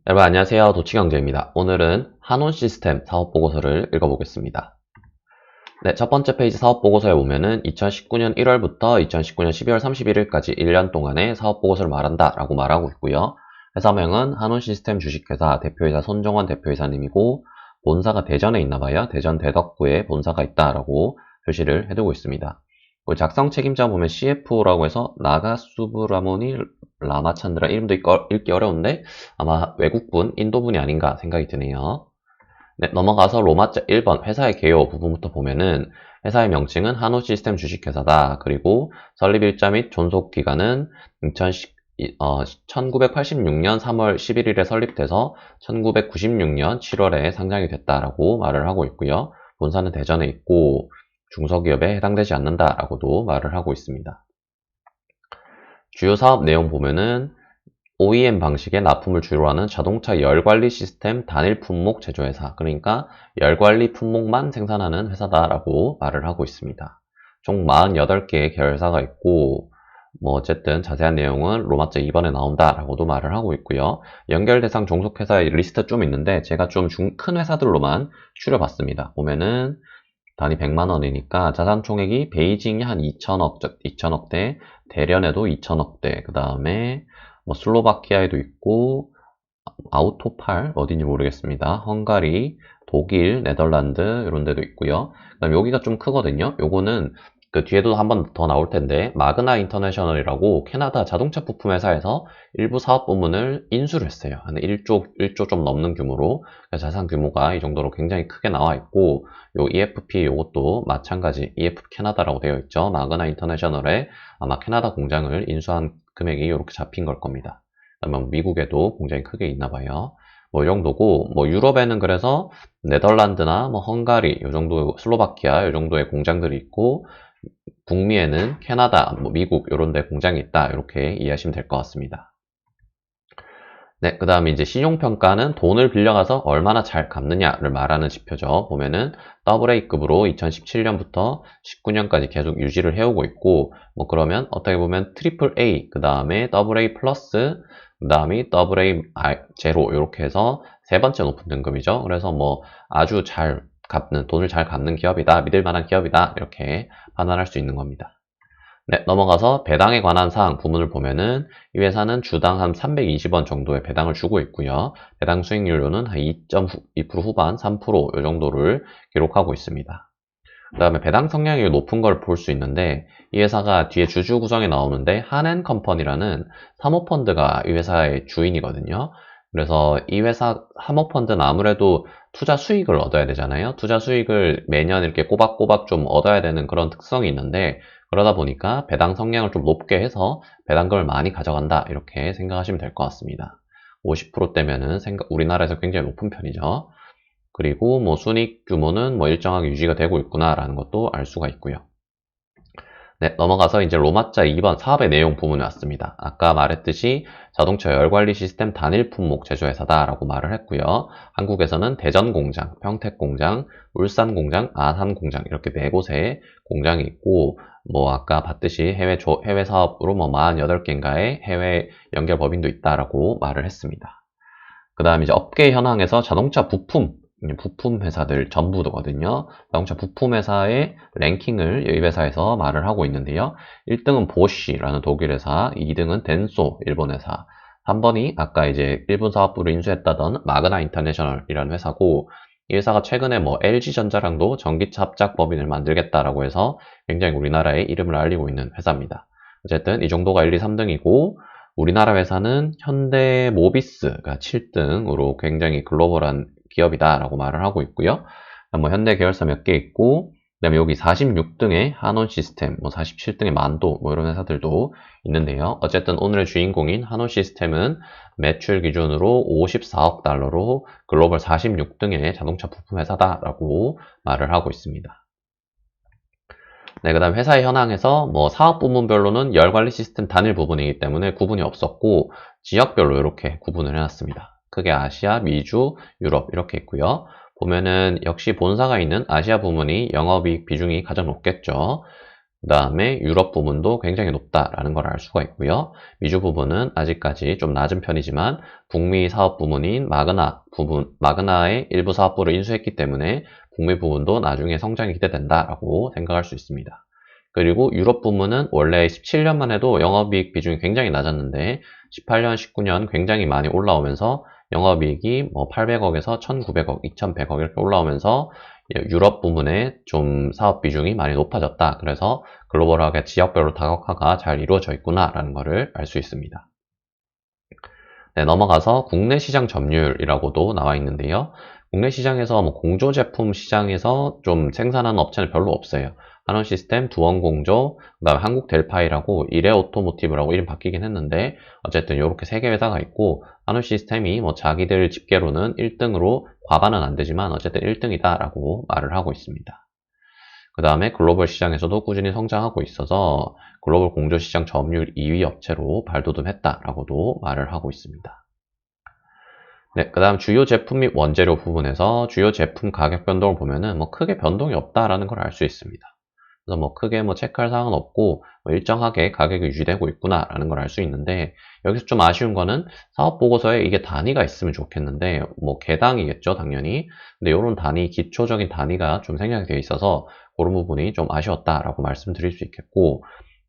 여러분 안녕하세요. 도치경제입니다. 오늘은 한온시스템 사업보고서를 읽어보겠습니다. 네, 첫 번째 페이지 사업보고서에 보면은 2019년 1월부터 2019년 12월 31일까지 1년 동안의 사업보고서를 말한다 라고 말하고 있고요. 회사명은 한온시스템 주식회사 대표이사 손정원 대표이사님이고 본사가 대전에 있나봐요. 대전 대덕구에 본사가 있다라고 표시를 해두고 있습니다. 작성 책임자 보면 CFO라고 해서 나가수브라모니 라마찬드라 이름도 읽기 어려운데 아마 외국분, 인도분이 아닌가 생각이 드네요. 네, 넘어가서 로마자 1번 회사의 개요 부분부터 보면은 회사의 명칭은 한호시스템 주식회사다. 그리고 설립일자 및 존속기간은 1986년 3월 11일에 설립돼서 1996년 7월에 상장이 됐다라고 말을 하고 있고요. 본사는 대전에 있고 중소기업에 해당되지 않는다라고도 말을 하고 있습니다. 주요 사업 내용 보면은 OEM 방식의 납품을 주로 하는 자동차 열관리 시스템 단일 품목 제조회사, 그러니까 열관리 품목만 생산하는 회사다라고 말을 하고 있습니다. 총 48개의 계열사가 있고 어쨌든 자세한 내용은 로마자 2번에 나온다라고도 말을 하고 있고요. 연결 대상 종속회사의 리스트 좀 있는데 제가 좀 큰 회사들로만 추려봤습니다. 보면은 단위 100만 원이니까 자산 총액이 베이징이 한 2천억대, 대련에도 2천억대, 그 다음에 슬로바키아에도 있고 아우토팔 어딘지 모르겠습니다. 헝가리, 독일, 네덜란드 이런 데도 있고요. 그다음 여기가 좀 크거든요. 요거는 그 뒤에도 한 번 더 나올 텐데 마그나 인터내셔널이라고 캐나다 자동차 부품 회사에서 일부 사업 부문을 인수를 했어요. 한 1조 좀 넘는 규모로 자산 규모가 이 정도로 굉장히 크게 나와 있고 요 EFP 요것도 마찬가지 EFP 캐나다라고 되어 있죠. 마그나 인터내셔널에 아마 캐나다 공장을 인수한 금액이 이렇게 잡힌 걸 겁니다. 그다음에 미국에도 공장이 크게 있나 봐요. 이 정도고, 유럽에는 그래서 네덜란드나 헝가리, 요 정도, 슬로바키아, 요 정도의 공장들이 있고, 북미에는 캐나다, 미국, 요런 데 공장이 있다. 이렇게 이해하시면 될 것 같습니다. 네, 그 다음에 이제 신용평가는 돈을 빌려가서 얼마나 잘 갚느냐를 말하는 지표죠. 보면은 AA급으로 2017년부터 19년까지 계속 유지를 해오고 있고, 그러면 어떻게 보면 AAA, 그 다음에 AA 플러스, 그 다음에 AA 제로, 이렇게 해서 세 번째 높은 등급이죠. 그래서 아주 잘 갚는, 돈을 잘 갚는 기업이다, 믿을 만한 기업이다, 이렇게 판단할 수 있는 겁니다. 네, 넘어가서 배당에 관한 사항 부문을 보면은 이 회사는 주당 한 320원 정도의 배당을 주고 있고요. 배당 수익률로는 한 2.2% 후반, 3%이 정도를 기록하고 있습니다. 그 다음에 배당 성향이 높은 걸 볼 수 있는데 이 회사가 뒤에 주주 구성에 나오는데 한엔컴퍼니라는 사모펀드가 이 회사의 주인이거든요. 그래서 이 회사 사모펀드는 아무래도 투자 수익을 얻어야 되잖아요. 투자 수익을 매년 이렇게 꼬박꼬박 좀 얻어야 되는 그런 특성이 있는데 그러다 보니까 배당 성향을 좀 높게 해서 배당금을 많이 가져간다 이렇게 생각하시면 될 것 같습니다. 50%대면은 우리나라에서 굉장히 높은 편이죠. 그리고 순이익 규모는 일정하게 유지가 되고 있구나라는 것도 알 수가 있고요. 네, 넘어가서 이제 로마자 2번 사업의 내용 부분에 왔습니다. 아까 말했듯이 자동차 열관리 시스템 단일 품목 제조회사다라고 말을 했고요. 한국에서는 대전 공장, 평택 공장, 울산 공장, 아산 공장 이렇게 네 곳에 공장이 있고 아까 봤듯이 해외 사업으로 48개인가의 해외 연결 법인도 있다라고 말을 했습니다. 그 다음에 이제 업계 현황에서 자동차 부품 회사들 전부거든요. 자동차 부품 회사의 랭킹을 이 회사에서 말을 하고 있는데요. 1등은 보쉬라는 독일 회사, 2등은 덴소 일본 회사, 3번이 아까 이제 일본 사업부를 인수했다던 마그나 인터내셔널이라는 회사고 이 회사가 최근에 LG전자랑도 전기차 합작 법인을 만들겠다라고 해서 굉장히 우리나라의 이름을 알리고 있는 회사입니다. 어쨌든 이 정도가 1, 2, 3등이고 우리나라 회사는 현대모비스가 7등으로 굉장히 글로벌한 기업이다라고 말을 하고 있고요. 현대 계열사 몇 개 있고, 그다음에 여기 46등의 한온시스템, 47등의 만도, 이런 회사들도 있는데요. 어쨌든 오늘의 주인공인 한온시스템은 매출 기준으로 54억 달러로 글로벌 46등의 자동차 부품 회사다라고 말을 하고 있습니다. 네, 그 다음 회사의 현황에서 사업 부문별로는 열관리 시스템 단일 부분이기 때문에 구분이 없었고 지역별로 이렇게 구분을 해놨습니다. 크게 아시아, 미주, 유럽 이렇게 있고요. 보면은 역시 본사가 있는 아시아 부문이 영업이익 비중이 가장 높겠죠. 그 다음에 유럽 부분도 굉장히 높다라는 걸 알 수가 있고요. 미주 부분은 아직까지 좀 낮은 편이지만 북미 사업 부문인 마그나의 일부 사업부를 인수했기 때문에 북미 부분도 나중에 성장이 기대된다라고 생각할 수 있습니다. 그리고 유럽 부문은 원래 17년만 해도 영업이익 비중이 굉장히 낮았는데 18년, 19년 굉장히 많이 올라오면서 영업이익이 뭐 800억에서 1900억, 2100억 이렇게 올라오면서 유럽 부문의 좀 사업 비중이 많이 높아졌다. 그래서 글로벌하게 지역별로 다각화가 잘 이루어져 있구나라는 것을 알 수 있습니다. 네, 넘어가서 국내 시장 점유율이라고도 나와 있는데요. 국내 시장에서 뭐 공조 제품 시장에서 좀 생산하는 업체는 별로 없어요. 한원 시스템, 두원공조, 그다음에 한국 델파이라고 이레 오토모티브라고 이름 바뀌긴 했는데 어쨌든 이렇게 세 개 회사가 있고 한원 시스템이 뭐 자기들 집계로는 1등으로 과반은 안 되지만 어쨌든 1등이다라고 말을 하고 있습니다. 그 다음에 글로벌 시장에서도 꾸준히 성장하고 있어서 글로벌 공조 시장 점유율 2위 업체로 발돋움했다라고도 말을 하고 있습니다. 네, 그 다음 주요 제품 및 원재료 부분에서 주요 제품 가격 변동을 보면은 뭐 크게 변동이 없다라는 걸 알 수 있습니다. 그래서 뭐 크게 뭐 체크할 사항은 없고 뭐 일정하게 가격이 유지되고 있구나라는 걸 알 수 있는데 여기서 좀 아쉬운 거는 사업 보고서에 이게 단위가 있으면 좋겠는데 뭐 개당이겠죠 당연히. 근데 이런 단위 기초적인 단위가 좀 생략이 되어 있어서 그런 부분이 좀 아쉬웠다라고 말씀드릴 수 있겠고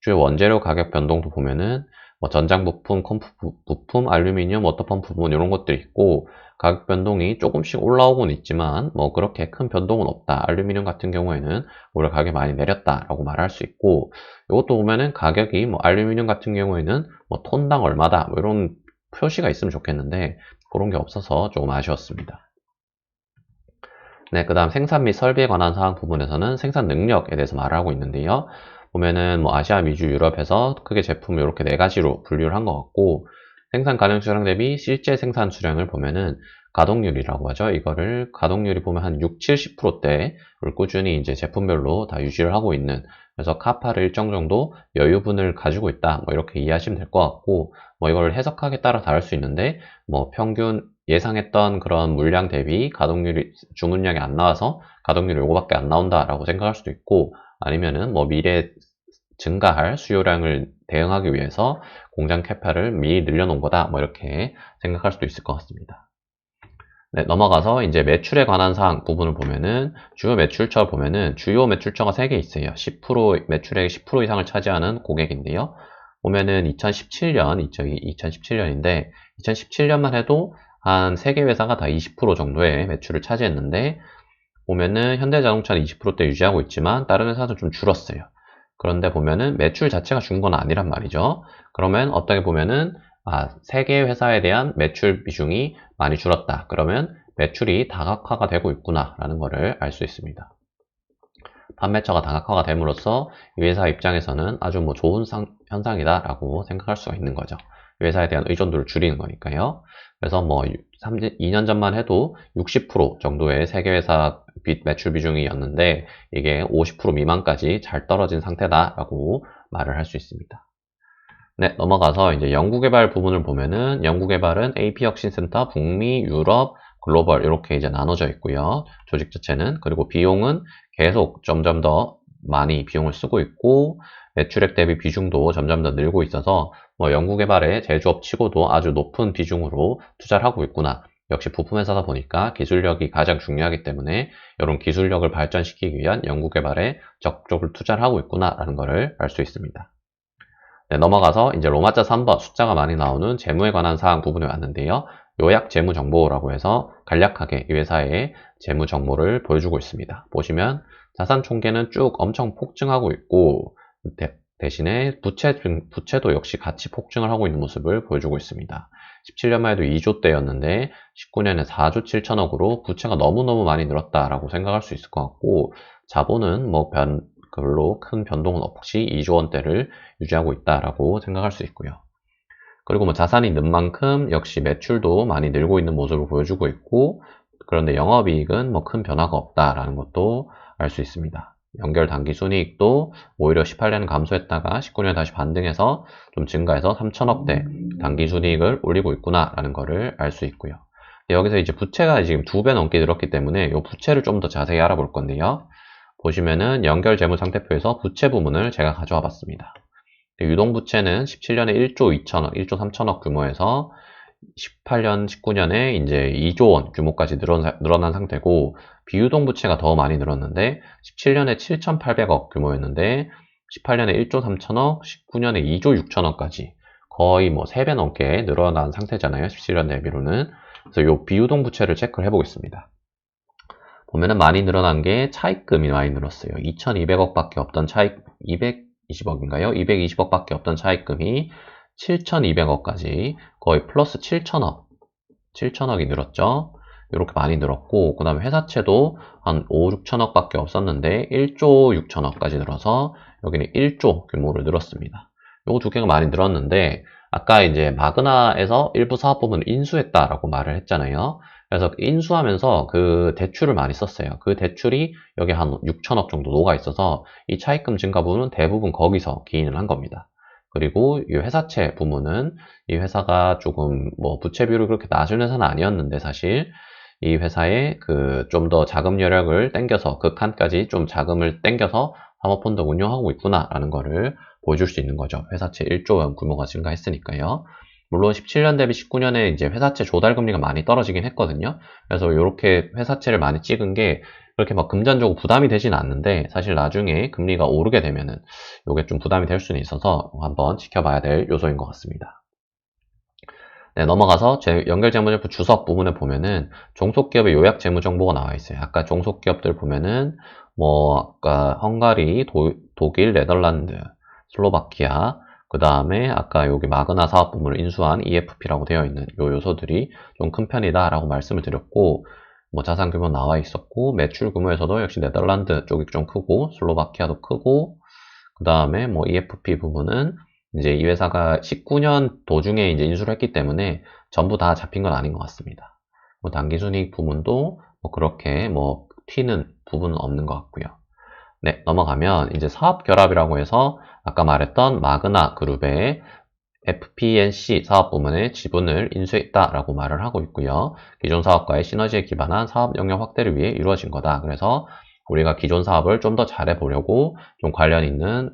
주요 원재료 가격 변동도 보면은 뭐 전장 부품, 컴프 부품, 알루미늄, 워터펌프 부분 이런 것들이 있고 가격 변동이 조금씩 올라오곤 있지만 뭐 그렇게 큰 변동은 없다. 알루미늄 같은 경우에는 올해 가격이 많이 내렸다라고 말할 수 있고 이것도 보면은 가격이 뭐 알루미늄 같은 경우에는 뭐 톤당 얼마다 뭐 이런 표시가 있으면 좋겠는데 그런 게 없어서 조금 아쉬웠습니다. 네, 그 다음 생산 및 설비에 관한 사항 부분에서는 생산 능력에 대해서 말을 하고 있는데요. 보면은 뭐 아시아, 미주, 유럽에서 크게 제품을 이렇게 네 가지로 분류를 한 것 같고 생산 가능 수량 대비 실제 생산 수량을 보면은 가동률이라고 하죠. 이거를 가동률이 보면 한 6, 70%대를 꾸준히 이제 제품별로 다 유지를 하고 있는 그래서 카파를 일정 정도 여유분을 가지고 있다. 뭐 이렇게 이해하시면 될 것 같고 뭐 이걸 해석하기에 따라 다를 수 있는데 뭐 평균 예상했던 그런 물량 대비 가동률이 주문량이 안 나와서 가동률이 요거밖에 안 나온다라고 생각할 수도 있고 아니면은 뭐 미래 증가할 수요량을 대응하기 위해서 공장 캐파를 미리 늘려놓은 거다. 뭐 이렇게 생각할 수도 있을 것 같습니다. 네, 넘어가서 이제 매출에 관한 사항 부분을 보면은 주요 매출처 보면은 주요 매출처가 3개 있어요. 10% 매출액 10% 이상을 차지하는 고객인데요. 보면은 2017년, 2017년인데 2017년만 해도 한 3개 회사가 다 20% 정도의 매출을 차지했는데 보면은 현대자동차는 20%대 유지하고 있지만 다른 회사도 좀 줄었어요. 그런데 보면은 매출 자체가 준 건 아니란 말이죠. 그러면 어떻게 보면은 세 개의 회사에 대한 매출 비중이 많이 줄었다. 그러면 매출이 다각화가 되고 있구나라는 것을 알 수 있습니다. 판매처가 다각화가 됨으로써 이 회사 입장에서는 아주 뭐 좋은 현상이다라고 생각할 수가 있는 거죠. 이 회사에 대한 의존도를 줄이는 거니까요. 그래서 뭐 2년 전만 해도 60% 정도의 세계 회사 매출 비중이었는데 이게 50% 미만까지 잘 떨어진 상태다라고 말을 할 수 있습니다. 네, 넘어가서 이제 연구개발 부분을 보면은 연구개발은 AP혁신센터, 북미, 유럽, 글로벌 이렇게 이제 나눠져 있고요. 조직 자체는 그리고 비용은 계속 점점 더 많이 비용을 쓰고 있고 매출액 대비 비중도 점점 더 늘고 있어서 뭐 연구개발에 제조업 치고도 아주 높은 비중으로 투자를 하고 있구나. 역시 부품회사다 보니까 기술력이 가장 중요하기 때문에 이런 기술력을 발전시키기 위한 연구개발에 적극적으로 투자를 하고 있구나라는 것을 알 수 있습니다. 네, 넘어가서 이제 로마자 3번 숫자가 많이 나오는 재무에 관한 사항 부분에 왔는데요. 요약 재무 정보라고 해서 간략하게 이 회사의 재무 정보를 보여주고 있습니다. 보시면 자산 총계는 쭉 엄청 폭증하고 있고 대신에 부채도 역시 같이 폭증을 하고 있는 모습을 보여주고 있습니다. 17년만 해도 2조대였는데 19년에 4조 7천억으로 부채가 너무너무 많이 늘었다라고 생각할 수 있을 것 같고 자본은 뭐 별로 큰 변동은 없이 2조 원대를 유지하고 있다라고 생각할 수 있고요. 그리고 뭐 자산이 는 만큼 역시 매출도 많이 늘고 있는 모습을 보여주고 있고 그런데 영업이익은 뭐 큰 변화가 없다라는 것도 알 수 있습니다. 연결 단기 순이익도 오히려 18년은 감소했다가 19년에 다시 반등해서 좀 증가해서 3천억대 단기 순이익을 올리고 있구나라는 것을 알 수 있고요. 여기서 이제 부채가 지금 2배 넘게 늘었기 때문에 이 부채를 좀 더 자세히 알아볼 건데요. 보시면은 연결 재무상태표에서 부채 부문을 제가 가져와 봤습니다. 유동부채는 17년에 1조 2천억, 1조 3천억 규모에서 18년, 19년에 이제 2조 원 규모까지 늘어난 상태고, 비유동부채가 더 많이 늘었는데 17년에 7,800억 규모였는데 18년에 1조 3천억, 19년에 2조 6천억까지 거의 뭐 3배 넘게 늘어난 상태잖아요. 17년 대비로는. 그래서 이 비유동부채를 체크를 해보겠습니다. 보면은 많이 늘어난 게 차입금이 많이 늘었어요. 2,200억밖에 없던 220억인가요? 220억밖에 없던 차입금이 7,200억까지 거의 플러스 7천억이 늘었죠. 이렇게 많이 늘었고, 그 다음에 회사채도 한 5, 6천억밖에 없었는데 1조 6천억까지 늘어서 여기는 1조 규모를 늘었습니다. 요거 두 개가 많이 늘었는데, 아까 이제 마그나에서 일부 사업 부분을 인수했다라고 말을 했잖아요. 그래서 인수하면서 그 대출을 많이 썼어요. 그 대출이 여기 한 6천억 정도 녹아 있어서 이 차입금 증가 부분은 대부분 거기서 기인을 한 겁니다. 그리고 이 회사채 부문은 이 회사가 조금 뭐 부채 비율이 그렇게 낮은 회사는 아니었는데 사실 이 회사에 그 좀 더 자금 여력을 땡겨서 극한까지 좀 자금을 땡겨서 사모펀드 운영하고 있구나라는 거를 보여줄 수 있는 거죠. 회사채 1조 원 규모가 증가했으니까요. 물론 17년 대비 19년에 이제 회사채 조달 금리가 많이 떨어지긴 했거든요. 그래서 이렇게 회사채를 많이 찍은 게 그렇게 막 금전적으로 부담이 되진 않는데, 사실 나중에 금리가 오르게 되면은 이게 좀 부담이 될 수는 있어서 한번 지켜봐야 될 요소인 것 같습니다. 네, 넘어가서 연결재무제표 주석 부분에 보면은 종속기업의 요약 재무 정보가 나와 있어요. 아까 종속기업들 보면은 뭐 아까 헝가리, 독일, 네덜란드, 슬로바키아, 그 다음에 아까 여기 마그나 사업 부문을 인수한 EFP라고 되어 있는 요 요소들이 좀 큰 편이다라고 말씀을 드렸고, 뭐 자산 규모 나와 있었고, 매출 규모에서도 역시 네덜란드 쪽이 좀 크고 슬로바키아도 크고, 그 다음에 뭐 EFP 부분은 이제 이 회사가 19년 도중에 이제 인수를 했기 때문에 전부 다 잡힌 건 아닌 것 같습니다. 뭐 당기순이익 부분도 뭐 그렇게 뭐 튀는 부분은 없는 것 같고요. 네, 넘어가면 이제 사업 결합이라고 해서 아까 말했던 마그나 그룹의 FPNC 사업 부문의 지분을 인수했다라고 말을 하고 있고요. 기존 사업과의 시너지에 기반한 사업 영역 확대를 위해 이루어진 거다. 그래서 우리가 기존 사업을 좀 더 잘해보려고 좀 관련 있는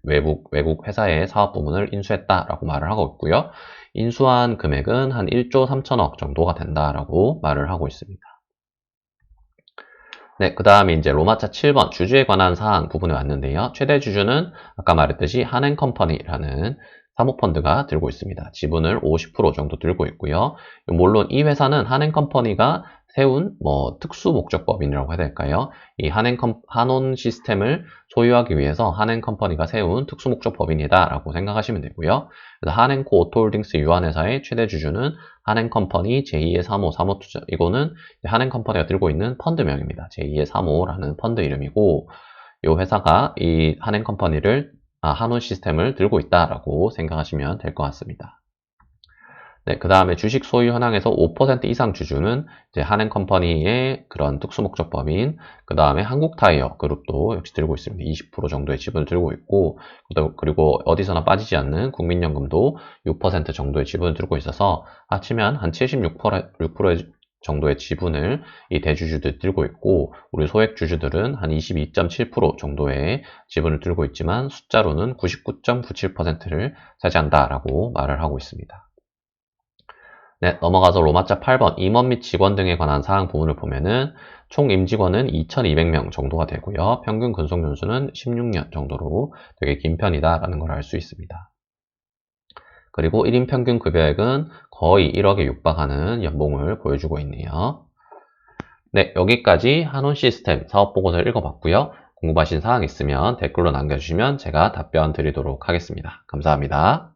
외국 회사의 사업 부문을 인수했다라고 말을 하고 있고요. 인수한 금액은 한 1조 3천억 정도가 된다라고 말을 하고 있습니다. 네, 그 다음에 이제 로마차 7번 주주에 관한 사항 부분에 왔는데요. 최대 주주는 아까 말했듯이 한앤컴퍼니라는 사모펀드가 들고 있습니다. 지분을 50% 정도 들고 있고요. 물론 이 회사는 한앤컴퍼니가 세운 뭐 특수 목적법인이라고 해야 될까요? 이 한온 시스템을 소유하기 위해서 한앤컴퍼니가 세운 특수 목적법인이다라고 생각하시면 되고요. 그래서 한앤코 오토홀딩스 유한회사의 최대 주주는 한앤컴퍼니 제2의 3호 사모투자, 이거는 한앤컴퍼니가 들고 있는 펀드명입니다. 제2의 3호라는 펀드 이름이고, 이 회사가 이 한앤컴퍼니를 한온 시스템을 들고 있다라고 생각하시면 될 것 같습니다. 네, 그 다음에 주식 소유 현황에서 5% 이상 주주는 이제 한앤컴퍼니의 그런 특수목적법인, 그 다음에 한국타이어 그룹도 역시 들고 있습니다. 20% 정도의 지분을 들고 있고, 그리고 어디서나 빠지지 않는 국민연금도 6% 정도의 지분을 들고 있어서 합치면 한 76% 정도의 지분을 이 대주주들 들고 있고, 우리 소액주주들은 한 22.7% 정도의 지분을 들고 있지만 숫자로는 99.97%를 차지한다라고 말을 하고 있습니다. 네, 넘어가서 로마자 8번 임원 및 직원 등에 관한 사항 부분을 보면은 총 임직원은 2,200명 정도가 되고요. 평균 근속 연수는 16년 정도로 되게 긴 편이다라는 걸 알 수 있습니다. 그리고 1인 평균 급여액은 거의 1억에 육박하는 연봉을 보여주고 있네요. 네, 여기까지 한온 시스템 사업 보고서를 읽어봤고요. 궁금하신 사항 있으면 댓글로 남겨주시면 제가 답변 드리도록 하겠습니다. 감사합니다.